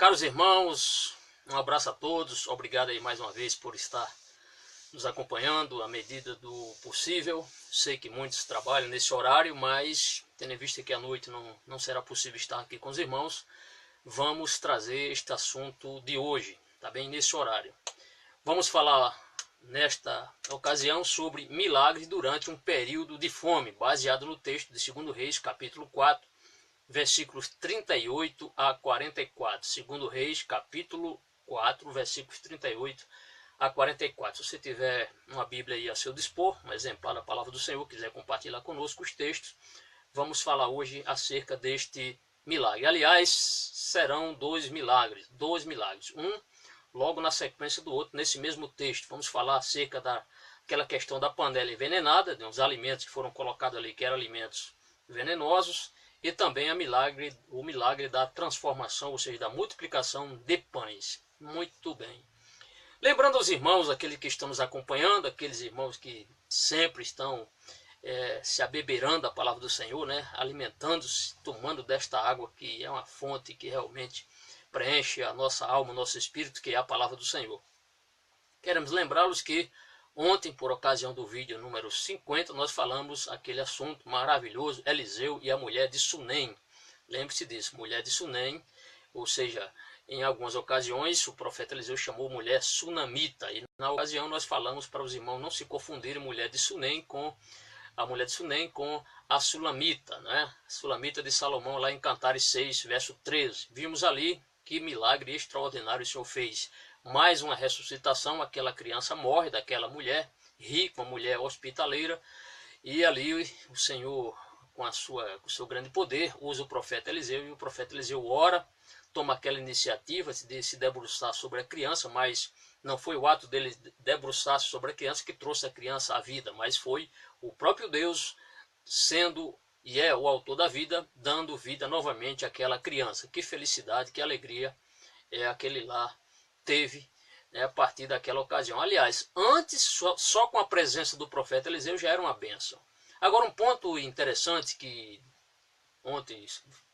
Caros irmãos, um abraço a todos, obrigado aí mais uma vez por estar nos acompanhando à medida do possível. Sei que muitos trabalham nesse horário, mas tendo em vista que à noite não será possível estar aqui com os irmãos, vamos trazer este assunto de hoje, tá bem? Nesse horário. Vamos falar nesta ocasião sobre milagres durante um período de fome, baseado no texto de 2 Reis, capítulo 4, versículos 38 a 44. 2 Reis, capítulo 4, versículos 38 a 44. Se você tiver uma Bíblia aí a seu dispor, um exemplar da palavra do Senhor, quiser compartilhar conosco os textos, vamos falar hoje acerca deste milagre. Aliás, serão dois milagres. Um logo na sequência do outro, nesse mesmo texto. Vamos falar acerca daquela questão da panela envenenada, de uns alimentos que foram colocados ali, que eram alimentos venenosos, e também o milagre da transformação, ou seja, da multiplicação de pães. Muito bem. Lembrando aos irmãos, aqueles que estão nos acompanhando, aqueles irmãos que sempre estão se abeberando da palavra do Senhor, né? Alimentando-se, tomando desta água que é uma fonte que realmente preenche a nossa alma, o nosso espírito, que é a palavra do Senhor. Queremos lembrá-los que ontem, por ocasião do vídeo número 50, nós falamos aquele assunto maravilhoso, Eliseu e a mulher de Sunem. Lembre-se disso, mulher de Sunem, ou seja, em algumas ocasiões o profeta Eliseu chamou mulher sunamita, e na ocasião nós falamos para os irmãos não se confundirem mulher de Sunem com a mulher de Sunem com a Sulamita, né? A Sulamita de Salomão, lá em Cantares 6, verso 13. Vimos ali que milagre extraordinário o Senhor fez. Mais uma ressuscitação, aquela criança morre daquela mulher rica, uma mulher hospitaleira, e ali o Senhor, com o seu grande poder, usa o profeta Eliseu, e o profeta Eliseu ora, toma aquela iniciativa de se debruçar sobre a criança, mas não foi o ato dele debruçar-se sobre a criança que trouxe a criança à vida, mas foi o próprio Deus sendo e é o autor da vida, dando vida novamente àquela criança. Que felicidade, que alegria aquele lar teve, né, a partir daquela ocasião. Aliás, antes, só com a presença do profeta Eliseu já era uma bênção. Agora, um ponto interessante que ontem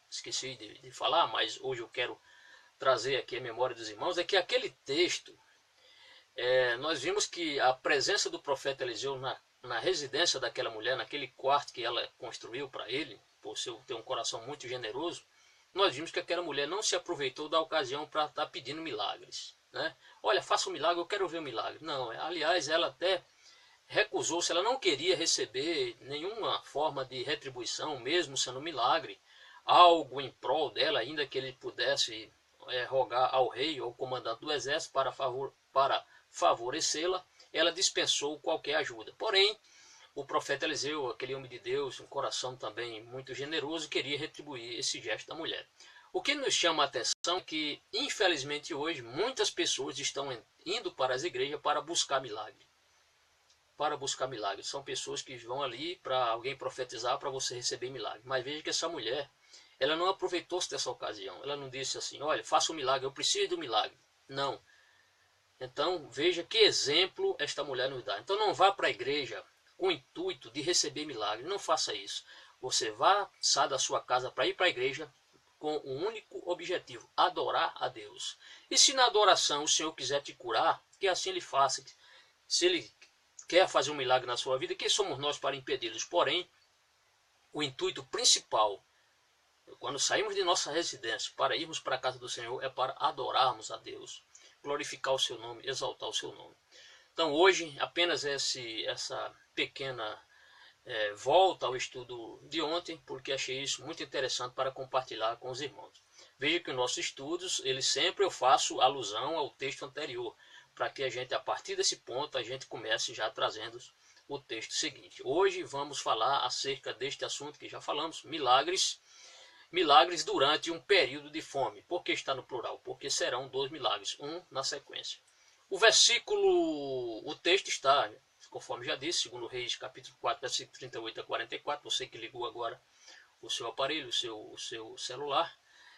esqueci de falar, mas hoje eu quero trazer aqui a memória dos irmãos, é que aquele texto, nós vimos que a presença do profeta Eliseu na residência daquela mulher, naquele quarto que ela construiu para ele, por seu ter um coração muito generoso, nós vimos que aquela mulher não se aproveitou da ocasião para estar pedindo milagres, né? Olha, faça um milagre, eu quero ver um milagre. Não, aliás, ela até recusou-se, ela não queria receber nenhuma forma de retribuição, mesmo sendo um milagre, algo em prol dela, ainda que ele pudesse rogar ao rei ou ao comandante do exército para favorecê-la, ela dispensou qualquer ajuda. Porém, o profeta Eliseu, aquele homem de Deus, um coração também muito generoso, queria retribuir esse gesto da mulher. O que nos chama a atenção é que, infelizmente hoje, muitas pessoas estão indo para as igrejas para buscar milagre. São pessoas que vão ali para alguém profetizar para você receber milagre. Mas veja que essa mulher, ela não aproveitou-se dessa ocasião. Ela não disse assim, olha, faça um milagre, eu preciso de um milagre. Não. Então, veja que exemplo esta mulher nos dá. Então, não vá para a igreja com o intuito de receber milagre. Não faça isso. Você sai da sua casa para ir para a igreja com um único objetivo, adorar a Deus. E se na adoração o Senhor quiser te curar, que assim Ele faça. Se Ele quer fazer um milagre na sua vida, quem somos nós para impedi-los? Porém, o intuito principal, quando saímos de nossa residência para irmos para a casa do Senhor, é para adorarmos a Deus, glorificar o seu nome, exaltar o seu nome. Então hoje apenas essa pequena volta ao estudo de ontem, porque achei isso muito interessante para compartilhar com os irmãos. Veja que os nossos estudos, eu faço alusão ao texto anterior, para que a gente, a partir desse ponto, a gente comece já trazendo o texto seguinte. Hoje vamos falar acerca deste assunto que já falamos, milagres durante um período de fome. Por que está no plural? Porque serão dois milagres, um na sequência. O texto está, conforme já disse, 2 Reis, capítulo 4, versículo 38 a 44, você que ligou agora o seu aparelho, o seu celular.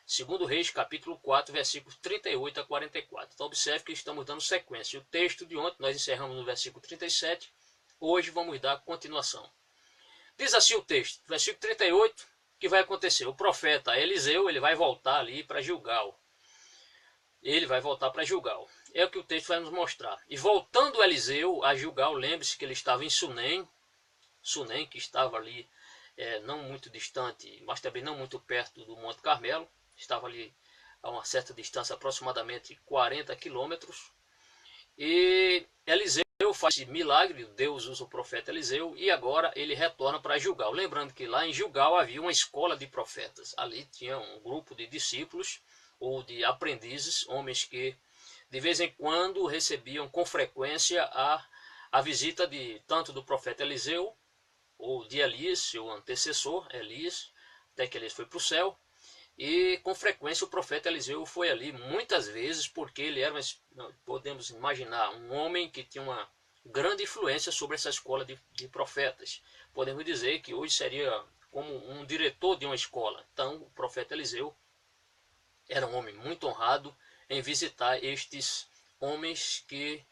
2 Reis, capítulo 4, versículos 38 a 44. Então observe que estamos dando sequência. O texto de ontem nós encerramos no versículo 37, hoje vamos dar continuação. Diz assim o texto, versículo 38, o que vai acontecer? O profeta Eliseu, ele vai voltar ali para Gilgal. ele vai voltar para Gilgal. É o que o texto vai nos mostrar. E voltando Eliseu a Gilgal, lembre-se que ele estava em Sunem, que estava ali não muito distante, mas também não muito perto do Monte Carmelo, estava ali a uma certa distância, aproximadamente 40 quilômetros. E Eliseu faz esse milagre, Deus usa o profeta Eliseu, e agora ele retorna para Gilgal. Lembrando que lá em Gilgal havia uma escola de profetas. Ali tinha um grupo de discípulos ou de aprendizes, homens que de vez em quando recebiam com frequência a visita de tanto do profeta Eliseu ou de Elias, seu antecessor, Elias, até que Elias foi para o céu. E com frequência o profeta Eliseu foi ali muitas vezes, porque ele era, podemos imaginar, um homem que tinha uma grande influência sobre essa escola de profetas. Podemos dizer que hoje seria como um diretor de uma escola. Então o profeta Eliseu era um homem muito honrado em visitar estes homens que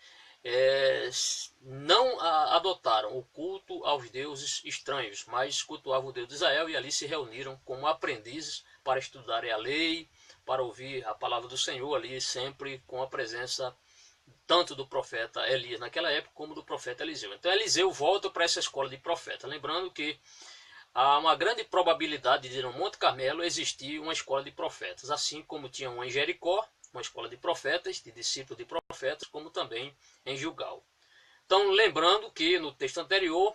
não adotaram o culto aos deuses estranhos, mas cultuavam o Deus de Israel, e ali se reuniram como aprendizes para estudarem a lei, para ouvir a palavra do Senhor, ali sempre com a presença tanto do profeta Elias naquela época como do profeta Eliseu. Então Eliseu volta para essa escola de profeta, lembrando que há uma grande probabilidade de no Monte Carmelo existir uma escola de profetas, assim como tinha uma em Jericó, uma escola de profetas, de discípulos de profetas, como também em Gilgal. Então, lembrando que no texto anterior,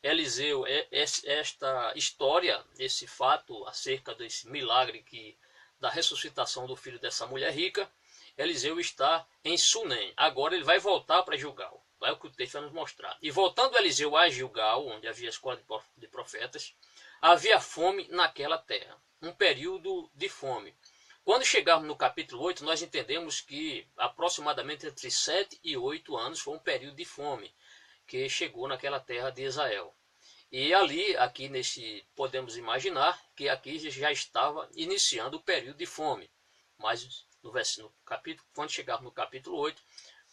Eliseu, esta história, esse fato acerca desse milagre da ressuscitação do filho dessa mulher rica, Eliseu está em Sunem. Agora ele vai voltar para Gilgal. É o que o texto vai nos mostrar. E voltando Eliseu a Gilgal, onde havia a escola de profetas, havia fome naquela terra. Um período de fome. Quando chegarmos no capítulo 8, nós entendemos que aproximadamente entre 7 e 8 anos foi um período de fome que chegou naquela terra de Israel. E ali, aqui podemos imaginar que aqui já estava iniciando o período de fome. Mas no capítulo, quando chegarmos no capítulo 8,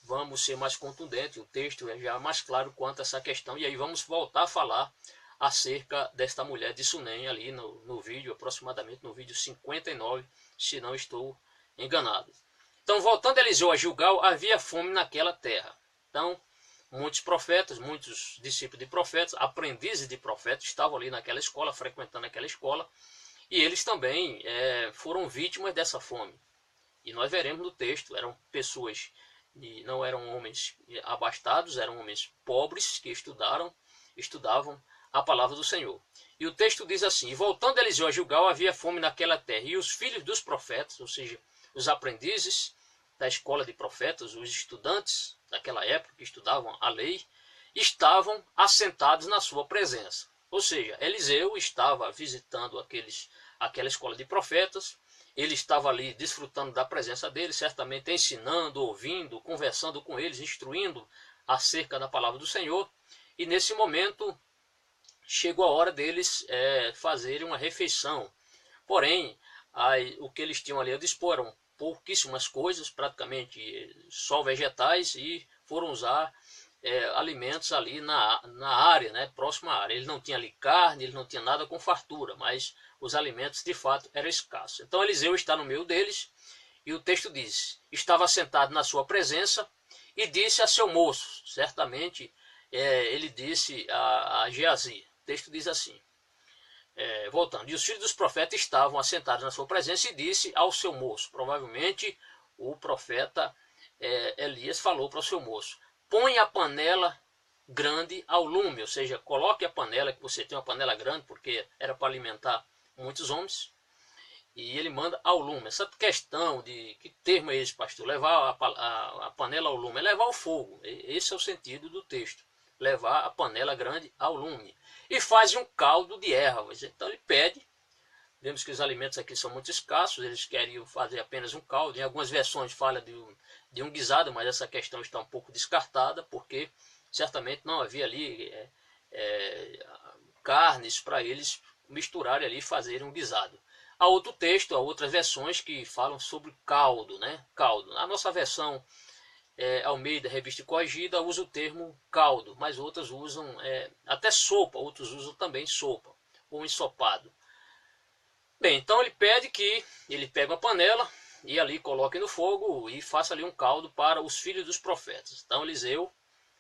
vamos ser mais contundentes, o texto é já mais claro quanto a essa questão, e aí vamos voltar a falar acerca desta mulher de Sunem ali no vídeo, aproximadamente no vídeo 59, se não estou enganado. Então, voltando Eliseu a Gilgal, havia fome naquela terra. Então, muitos profetas, muitos discípulos de profetas, aprendizes de profetas, estavam ali naquela escola, frequentando aquela escola, e eles também foram vítimas dessa fome. E nós veremos no texto, eram pessoas, não eram homens abastados, eram homens pobres que estudavam a palavra do Senhor. E o texto diz assim: e voltando Eliseu a Gilgal, havia fome naquela terra, e os filhos dos profetas, ou seja, os aprendizes da escola de profetas, os estudantes daquela época que estudavam a lei, estavam assentados na sua presença. Ou seja, Eliseu estava visitando aquela escola de profetas, ele estava ali desfrutando da presença deles, certamente ensinando, ouvindo, conversando com eles, instruindo acerca da palavra do Senhor, e nesse momento chegou a hora deles fazerem uma refeição. Porém, o que eles tinham ali a dispor eram pouquíssimas coisas, praticamente só vegetais, e foram usar alimentos ali na área, né, próxima à área. Ele não tinha ali carne, ele não tinha nada com fartura, mas os alimentos de fato eram escassos. Então Eliseu está no meio deles, e o texto diz: estava sentado na sua presença e disse a seu moço, certamente ele disse a Geazi. O texto diz assim, voltando: e os filhos dos profetas estavam assentados na sua presença e disse ao seu moço. Provavelmente o profeta Elias falou para o seu moço: põe a panela grande ao lume, ou seja, coloque a panela, que você tem uma panela grande, porque era para alimentar muitos homens, e ele manda ao lume. Essa questão de, que termo é esse, pastor? Levar a panela ao lume, é levar ao fogo. Esse é o sentido do texto, levar a panela grande ao lume. E faz um caldo de ervas. Então ele pede, vemos que os alimentos aqui são muito escassos, eles queriam fazer apenas um caldo. Em algumas versões fala de um guisado, mas essa questão está um pouco descartada, porque certamente não havia ali carnes para eles misturarem ali e fazerem um guisado. Há outro texto, há outras versões que falam sobre caldo, né? Caldo. A nossa versão Almeida, Revista Corrigida, usa o termo caldo, mas outras usam até sopa, outros usam também sopa, ou ensopado. Bem, então ele pede que ele pega uma panela, e ali coloque no fogo e faça ali um caldo para os filhos dos profetas. Então Eliseu,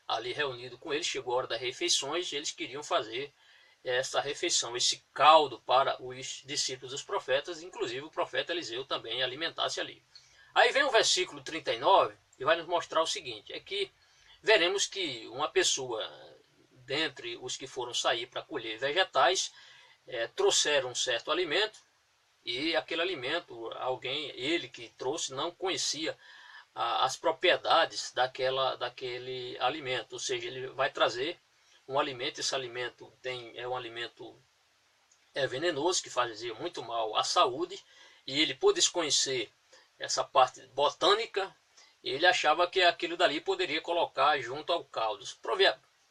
ali reunido com eles, chegou a hora das refeições, eles queriam fazer essa refeição, esse caldo para os discípulos dos profetas, inclusive o profeta Eliseu também alimentasse ali. Aí vem o versículo 39 e vai nos mostrar o seguinte, é que veremos que uma pessoa, dentre os que foram sair para colher vegetais, trouxeram um certo alimento, e aquele alimento, ele que trouxe, não conhecia as propriedades daquele alimento, ou seja, ele vai trazer um alimento, esse alimento é um alimento venenoso, que fazia muito mal à saúde, e ele, por desconhecer essa parte botânica, ele achava que aquilo dali poderia colocar junto ao caldo.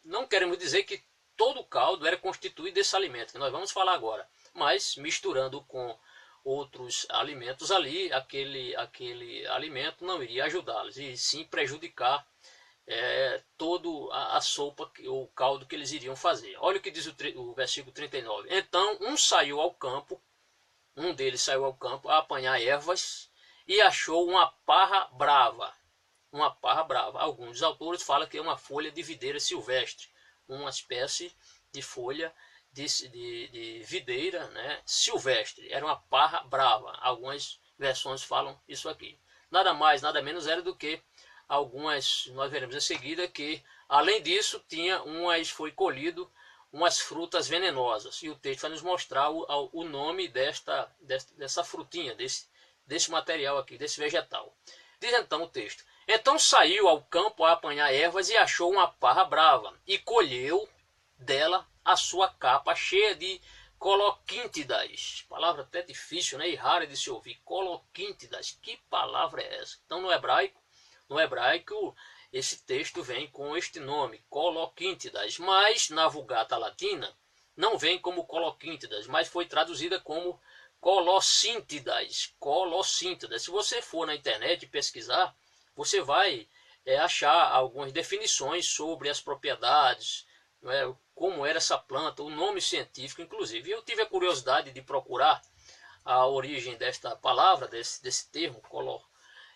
Não queremos dizer que todo o caldo era constituído desse alimento, que nós vamos falar agora, mas misturando com outros alimentos ali, aquele alimento não iria ajudá-los, e sim prejudicar todo a sopa, o caldo que eles iriam fazer. Olha o que diz o versículo 39. Então um deles saiu ao campo a apanhar ervas e achou uma parra brava. Uma parra brava. Alguns autores falam que é uma folha de videira silvestre, uma espécie de folha de videira, né, silvestre. Era uma parra brava. Algumas versões falam isso aqui. Nada mais, nada menos era do que algumas, nós veremos em seguida, que além disso foi colhido umas frutas venenosas. E o texto vai nos mostrar o nome dessa frutinha, desse material aqui, desse vegetal. Diz então o texto: então saiu ao campo a apanhar ervas e achou uma parra brava, e colheu dela a sua capa cheia de coloquíntidas. Palavra até difícil, né? E rara de se ouvir. Coloquíntidas. Que palavra é essa? Então no hebraico esse texto vem com este nome, coloquíntidas, mas na Vulgata Latina não vem como coloquíntidas, mas foi traduzida como colossíntidas. Se você for na internet pesquisar, você vai achar algumas definições sobre as propriedades, como era essa planta, o nome científico inclusive. Eu tive a curiosidade de procurar a origem desta palavra, desse termo,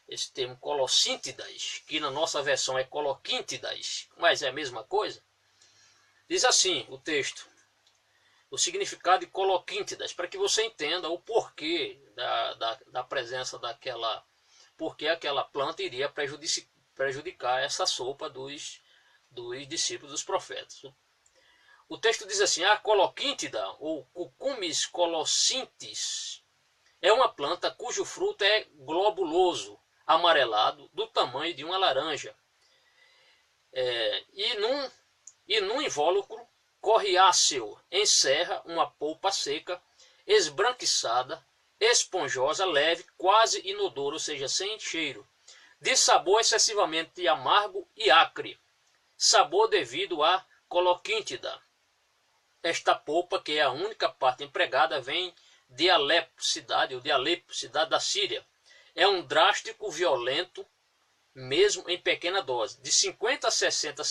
esse termo colossíntidas, que na nossa versão é coloquíntidas, mas é a mesma coisa. Diz assim o texto, o significado de coloquíntidas, para que você entenda o porquê da presença porque aquela planta iria prejudicar essa sopa dos discípulos dos profetas. O texto diz assim: a coloquíntida, ou Cucumis colossintes, é uma planta cujo fruto é globuloso, amarelado, do tamanho de uma laranja. E num invólucro coriáceo encerra uma polpa seca, esbranquiçada, esponjosa, leve, quase inodora, ou seja, sem cheiro, de sabor excessivamente amargo e acre, sabor devido à coloquíntida. Esta polpa, que é a única parte empregada, vem de Alepo, cidade da Síria. É um drástico violento, mesmo em pequena dose. De 50 a 60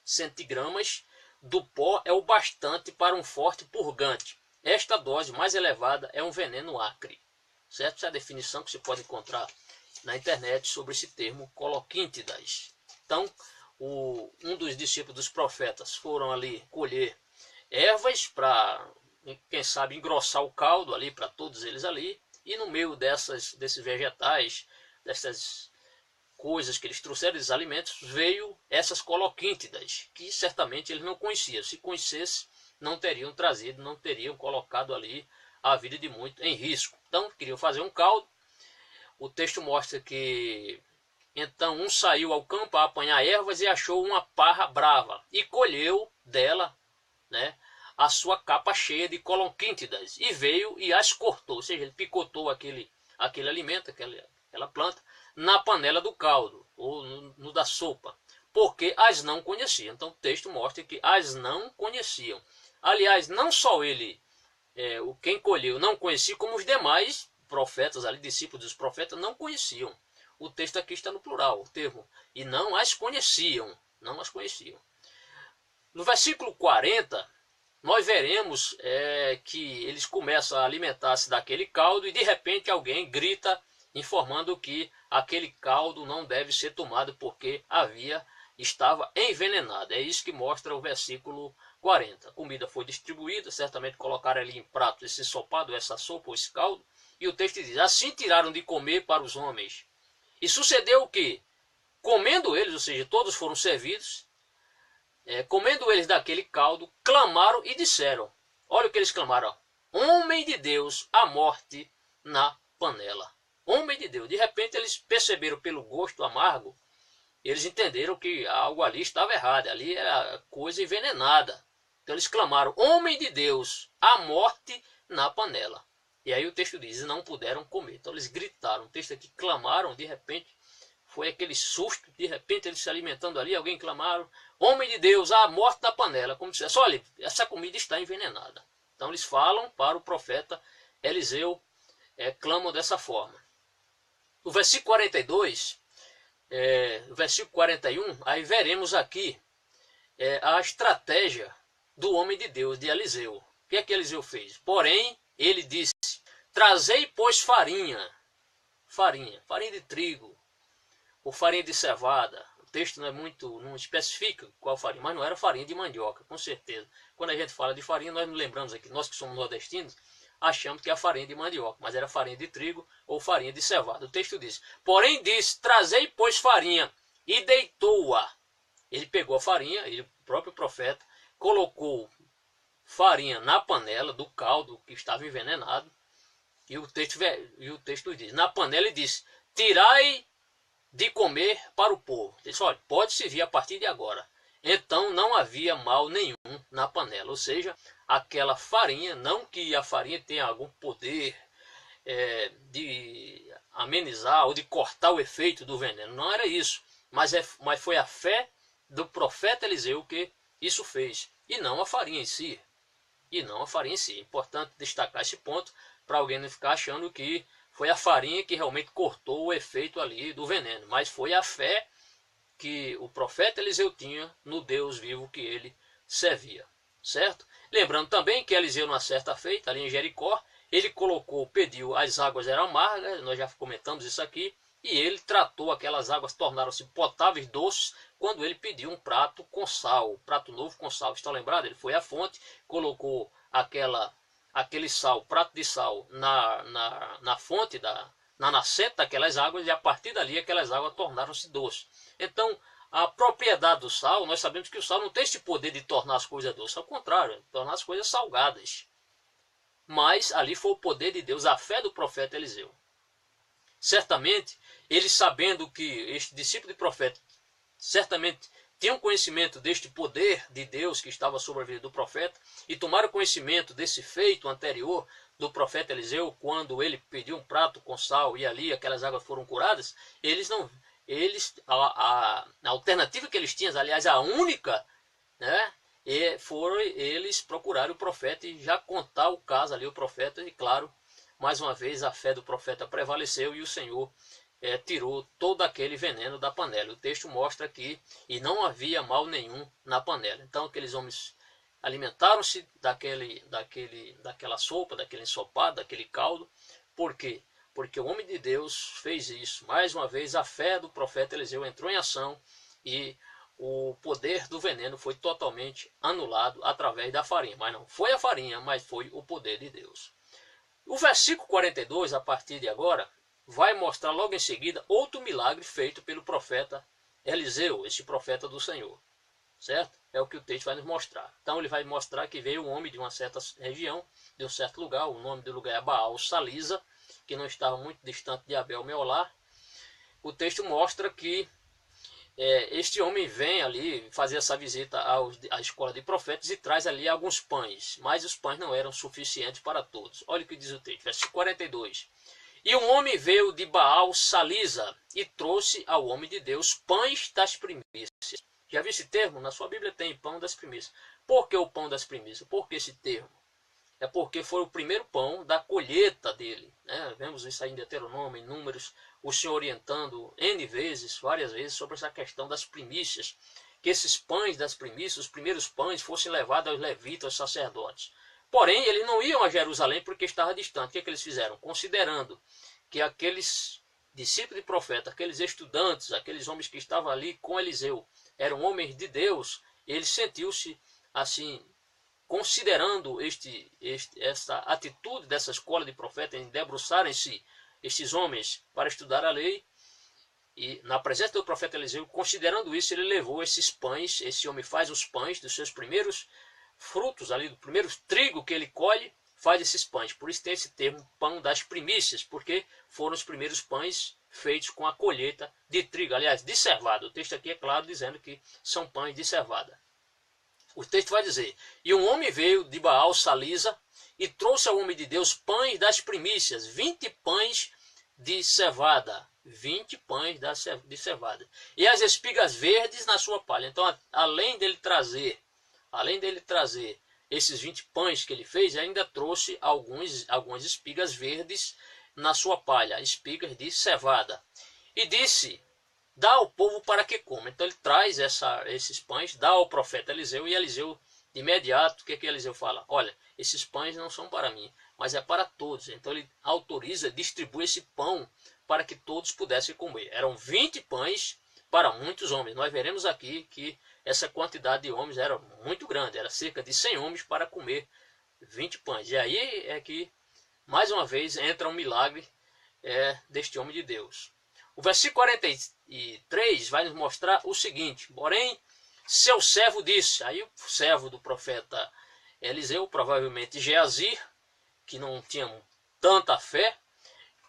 centigramas do pó é o bastante para um forte purgante. Esta dose mais elevada é um veneno acre. Certo? Essa é a definição que você pode encontrar na internet sobre esse termo coloquíntidas. Então, um dos discípulos dos profetas foram ali colher ervas para, quem sabe, engrossar o caldo ali para todos eles ali. E no meio desses vegetais, dessas coisas que eles trouxeram, desses alimentos, veio essas coloquíntidas, que certamente eles não conheciam. Se conhecesse, não teriam trazido, não teriam colocado ali a vida de muito em risco. Então, queriam fazer um caldo. O texto mostra que então um saiu ao campo a apanhar ervas e achou uma parra brava, e colheu dela, né, a sua capa cheia de coloquíntidas, e veio e as cortou, ou seja, ele picotou aquele alimento, aquela planta, na panela do caldo, ou no da sopa, porque as não conheciam. Então o texto mostra que as não conheciam. Aliás, não só quem colheu não conhecia, como os demais profetas, ali, discípulos dos profetas, não conheciam. O texto aqui está no plural, o termo, e não as conheciam, não as conheciam. No versículo 40, nós veremos que eles começam a alimentar-se daquele caldo, e de repente alguém grita informando que aquele caldo não deve ser tomado porque estava envenenado. É isso que mostra o versículo 40. A comida foi distribuída, certamente colocaram ali em prato esse ensopado, essa sopa ou esse caldo, e o texto diz: assim tiraram de comer para os homens. E sucedeu o que? Comendo eles, ou seja, todos foram servidos, comendo eles daquele caldo, clamaram e disseram, olha o que eles clamaram: homem de Deus, a morte na panela. Homem de Deus. De repente eles perceberam pelo gosto amargo, eles entenderam que algo ali estava errado, ali era coisa envenenada. Então eles clamaram: homem de Deus, a morte na panela. E aí o texto diz: não puderam comer. Então eles gritaram. O texto aqui: clamaram, de repente foi aquele susto, de repente eles se alimentando ali, alguém clamaram: homem de Deus, a morte na panela. Como se dissesse: olha, essa comida está envenenada. Então eles falam para o profeta Eliseu, clamam dessa forma. O versículo 42, o versículo 41, aí veremos aqui a estratégia do homem de Deus, de Eliseu. O que é que Eliseu fez? Porém, ele disse: trazei, pois, farinha de trigo, ou farinha de cevada. O texto não especifica qual farinha, mas não era farinha de mandioca, com certeza. Quando a gente fala de farinha, nós nos lembramos aqui, nós que somos nordestinos, achamos que é a farinha de mandioca, mas era farinha de trigo ou farinha de cevada. O texto diz: porém disse, trazei, pois, farinha, e deitou-a. Ele pegou a farinha, o próprio profeta, colocou farinha na panela do caldo que estava envenenado, e o texto diz, na panela, ele disse: tirai de comer para o povo. Ele disse: olha, pode servir a partir de agora. Então não havia mal nenhum na panela, ou seja, aquela farinha, não que a farinha tenha algum poder de amenizar ou de cortar o efeito do veneno, não era isso, mas foi a fé do profeta Eliseu que isso fez, e não a farinha em si. É importante destacar esse ponto para alguém não ficar achando que foi a farinha que realmente cortou o efeito ali do veneno, mas foi a fé que o profeta Eliseu tinha no Deus vivo que ele servia, certo? Lembrando também que Eliseu, numa certa feita, ali em Jericó, ele pediu, as águas eram amargas, nós já comentamos isso aqui, e ele tratou aquelas águas, tornaram-se potáveis, doces, quando ele pediu um prato com sal, um prato novo com sal. Estão lembrados? Ele foi à fonte, colocou aquele sal, prato de sal, na fonte, na nascente daquelas águas, e a partir dali aquelas águas tornaram-se doces. Então, a propriedade do sal, nós sabemos que o sal não tem esse poder de tornar as coisas doces, ao contrário, tornar as coisas salgadas. Mas ali foi o poder de Deus, a fé do profeta Eliseu. Certamente, ele, sabendo que este discípulo de profeta certamente tinha um conhecimento deste poder de Deus que estava sobre a vida do profeta, e tomaram conhecimento desse feito anterior do profeta Eliseu, quando ele pediu um prato com sal e ali aquelas águas foram curadas, a alternativa que eles tinham, aliás, a única, né, foram eles procurarem o profeta e já contar o caso ali, o profeta, e claro, mais uma vez a fé do profeta prevaleceu e o Senhor tirou todo aquele veneno da panela. O texto mostra que e não havia mal nenhum na panela. Então aqueles homens alimentaram-se daquela sopa, daquele ensopado, daquele caldo. Por quê? Porque o homem de Deus fez isso. Mais uma vez a fé do profeta Eliseu entrou em ação e o poder do veneno foi totalmente anulado através da farinha. Mas não foi a farinha, mas foi o poder de Deus. O versículo 42, a partir de agora, vai mostrar logo em seguida outro milagre feito pelo profeta Eliseu, esse profeta do Senhor. Certo? É o que o texto vai nos mostrar. Então ele vai mostrar que veio um homem de uma certa região, de um certo lugar, o nome do lugar é Baal Salisa, que não estava muito distante de Abel Meolá. O texto mostra que este homem vem ali fazer essa visita à escola de profetas e traz ali alguns pães, mas os pães não eram suficientes para todos. Olha o que diz o texto, versículo 42. E um homem veio de Baal Salisa e trouxe ao homem de Deus pães das primícias. Já viu esse termo? Na sua Bíblia tem pão das primícias. Por que o pão das primícias? Por que esse termo? É porque foi o primeiro pão da colheita dele. Né? Vemos isso aí em Deuteronômio, em Números, o Senhor orientando várias vezes, sobre essa questão das primícias. Que esses pães das primícias, os primeiros pães, fossem levados aos levitas, aos sacerdotes. Porém, eles não iam a Jerusalém porque estava distante. O que eles fizeram? Considerando que aqueles discípulo e profeta, aqueles estudantes, aqueles homens que estavam ali com Eliseu, eram homens de Deus, ele sentiu-se assim, considerando esta atitude dessa escola de profetas em debruçarem-se estes homens para estudar a lei, e na presença do profeta Eliseu, considerando isso, ele levou esses pães, esse homem faz os pães dos seus primeiros frutos, ali do primeiro trigo que ele colhe, faz esses pães. Por isso tem esse termo, pão das primícias, porque foram os primeiros pães feitos com a colheita de trigo, aliás, de cevada. O texto aqui é claro dizendo que são pães de cevada. O texto vai dizer, e um homem veio de Baal Salisa e trouxe ao homem de Deus pães das primícias, 20 pães de cevada, 20 pães de cevada, e as espigas verdes na sua palha. Então, além dele trazer esses 20 pães que ele fez, ainda trouxe algumas espigas verdes na sua palha, espigas de cevada. E disse, dá ao povo para que coma. Então ele traz esses pães, dá ao profeta Eliseu, e Eliseu, de imediato, o que Eliseu fala? Olha, esses pães não são para mim, mas é para todos. Então ele autoriza, distribui esse pão para que todos pudessem comer. Eram 20 pães para muitos homens. Nós veremos aqui que essa quantidade de homens era muito grande, era cerca de 100 homens para comer 20 pães. E aí é que, mais uma vez, entra um milagre deste homem de Deus. O versículo 43 vai nos mostrar o seguinte, porém, seu servo disse, aí o servo do profeta Eliseu, provavelmente Geazi, que não tinha tanta fé,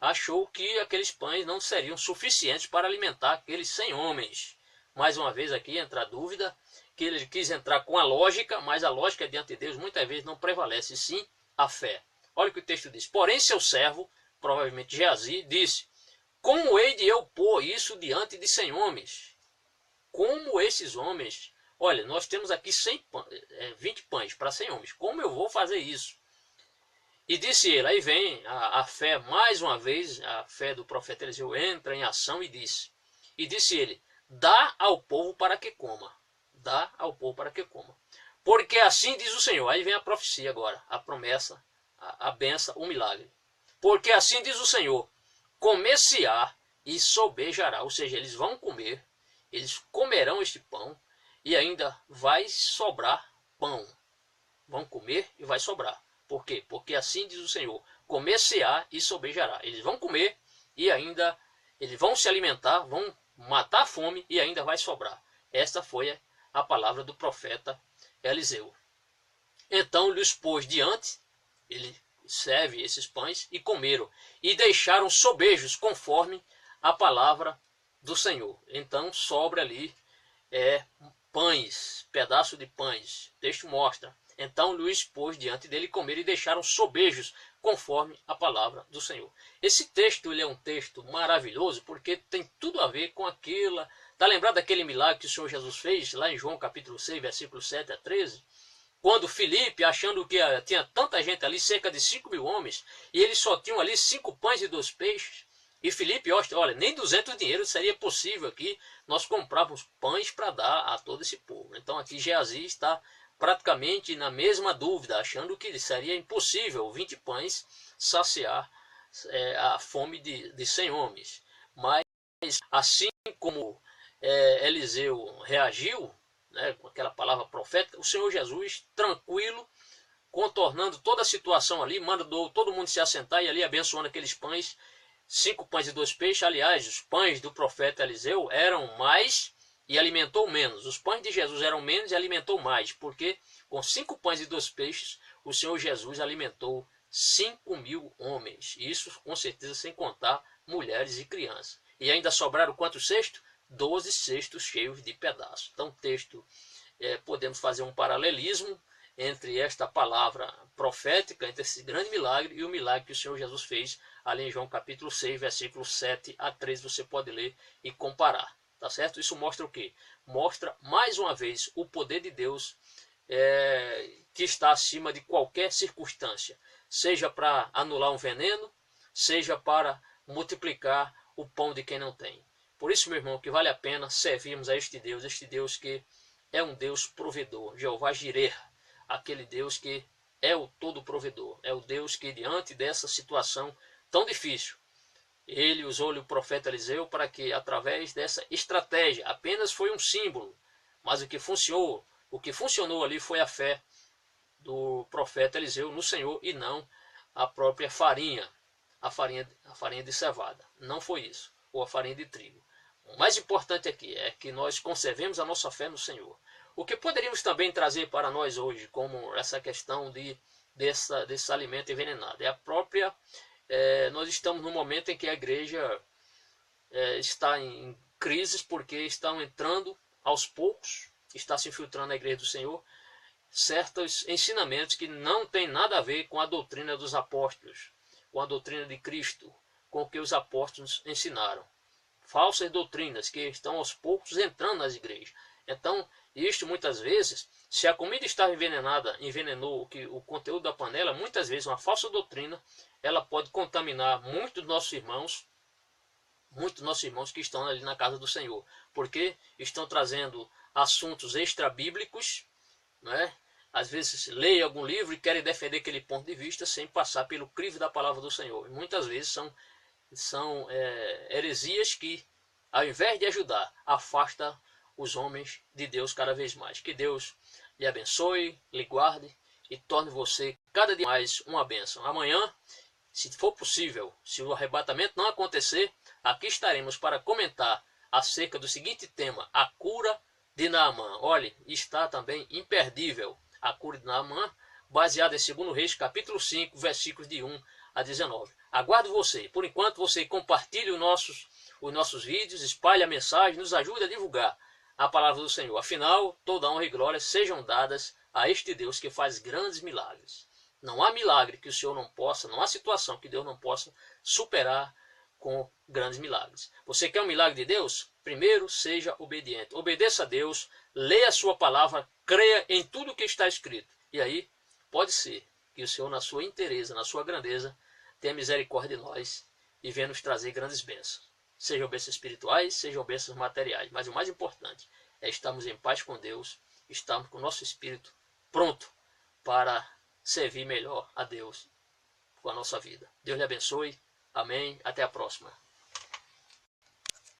achou que aqueles pães não seriam suficientes para alimentar aqueles 100 homens. Mais uma vez aqui entra a dúvida, que ele quis entrar com a lógica, mas a lógica diante de Deus muitas vezes não prevalece, sim a fé. Olha o que o texto diz, porém seu servo, provavelmente Geazi, disse, como hei de eu pôr isso diante de 100 homens? Como esses homens, olha, nós temos aqui 20 pães para 100 homens, como eu vou fazer isso? E disse ele, aí vem a fé, mais uma vez, a fé do profeta Eliseu entra em ação e disse ele, dá ao povo para que coma, dá ao povo para que coma. Porque assim diz o Senhor, aí vem a profecia agora, a promessa, a benção, o milagre. Porque assim diz o Senhor, comer-se-á e sobejará, ou seja, eles vão comer, eles comerão este pão e ainda vai sobrar pão. Vão comer e vai sobrar. Por quê? Porque assim diz o Senhor, comer-se-á e sobejará. Eles vão comer e ainda, eles vão se alimentar, vão matar a fome e ainda vai sobrar. Esta foi a palavra do profeta Eliseu. Então lhes pôs diante, ele serve esses pães e comeram, e deixaram sobejos conforme a palavra do Senhor. Então sobra ali pães, pedaço de pães. O texto mostra. Então Luís pôs diante dele comer e deixaram sobejos conforme a palavra do Senhor. Esse texto ele é um texto maravilhoso porque tem tudo a ver com aquilo. Está lembrado daquele milagre que o Senhor Jesus fez lá em João capítulo 6, versículo 7 a 13? Quando Filipe, achando que tinha tanta gente ali, cerca de 5.000 homens, e eles só tinham ali 5 pães e 2 peixes, e Filipe, olha, nem 200 dinheiros seria possível aqui, nós comprávamos pães para dar a todo esse povo. Então aqui Geazi está praticamente na mesma dúvida, achando que seria impossível 20 pães saciar a fome de 100 homens. Mas assim como Eliseu reagiu, né, com aquela palavra profética, o Senhor Jesus, tranquilo, contornando toda a situação ali, mandou todo mundo se assentar e ali abençoando aqueles pães, 5 pães e 2 peixes. Aliás, os pães do profeta Eliseu eram mais e alimentou menos. Os pães de Jesus eram menos e alimentou mais, porque com 5 pães e 2 peixes, o Senhor Jesus alimentou 5.000 homens. Isso com certeza sem contar mulheres e crianças. E ainda sobraram quantos cestos? 12 cestos cheios de pedaços. Então, texto, podemos fazer um paralelismo entre esta palavra profética, entre esse grande milagre e o milagre que o Senhor Jesus fez ali em João capítulo 6, versículos 7 a 13. Você pode ler e comparar. Tá certo? Isso mostra o quê? Mostra, mais uma vez, o poder de Deus que está acima de qualquer circunstância. Seja para anular um veneno, seja para multiplicar o pão de quem não tem. Por isso, meu irmão, que vale a pena servirmos a este Deus que é um Deus provedor. Jeová Jireh, aquele Deus que é o todo provedor. É o Deus que, diante dessa situação tão difícil, Ele usou-lhe o profeta Eliseu para que, através dessa estratégia, apenas foi um símbolo, mas o que funcionou ali foi a fé do profeta Eliseu no Senhor e não a própria farinha, a farinha de cevada. Não foi isso, ou a farinha de trigo. O mais importante aqui é que nós conservemos a nossa fé no Senhor. O que poderíamos também trazer para nós hoje, como essa questão desse alimento envenenado, é a própria... nós estamos num momento em que a igreja está em crises, porque estão entrando aos poucos, está se infiltrando na igreja do Senhor, certos ensinamentos que não têm nada a ver com a doutrina dos apóstolos, com a doutrina de Cristo, com o que os apóstolos ensinaram. Falsas doutrinas que estão aos poucos entrando nas igrejas. Então, isto muitas vezes, se a comida estava envenenada, envenenou o conteúdo da panela, muitas vezes uma falsa doutrina, ela pode contaminar muitos dos nossos irmãos que estão ali na casa do Senhor, porque estão trazendo assuntos extra-bíblicos, né? Às vezes leem algum livro e querem defender aquele ponto de vista sem passar pelo crivo da palavra do Senhor. E muitas vezes são heresias que, ao invés de ajudar, afasta os homens de Deus cada vez mais. Que Deus lhe abençoe, lhe guarde e torne você cada dia mais uma bênção. Amanhã, se for possível, se o arrebatamento não acontecer, aqui estaremos para comentar acerca do seguinte tema: a cura de Naamã. Olhe, está também imperdível a cura de Naamã, baseada em 2 Reis, capítulo 5, versículos de 1 a 19. Aguardo você. Por enquanto, você compartilhe os nossos vídeos, espalhe a mensagem, nos ajude a divulgar a palavra do Senhor. Afinal, toda honra e glória sejam dadas a este Deus que faz grandes milagres. Não há milagre que o Senhor não possa, não há situação que Deus não possa superar com grandes milagres. Você quer um milagre de Deus? Primeiro, seja obediente. Obedeça a Deus, leia a sua palavra, creia em tudo que está escrito. E aí, pode ser que o Senhor, na sua inteireza, na sua grandeza, tenha misericórdia de nós e venha nos trazer grandes bênçãos. Sejam bênçãos espirituais, sejam bênçãos materiais. Mas o mais importante é estarmos em paz com Deus, estarmos com o nosso espírito pronto para servir melhor a Deus com a nossa vida. Deus lhe abençoe. Amém. Até a próxima.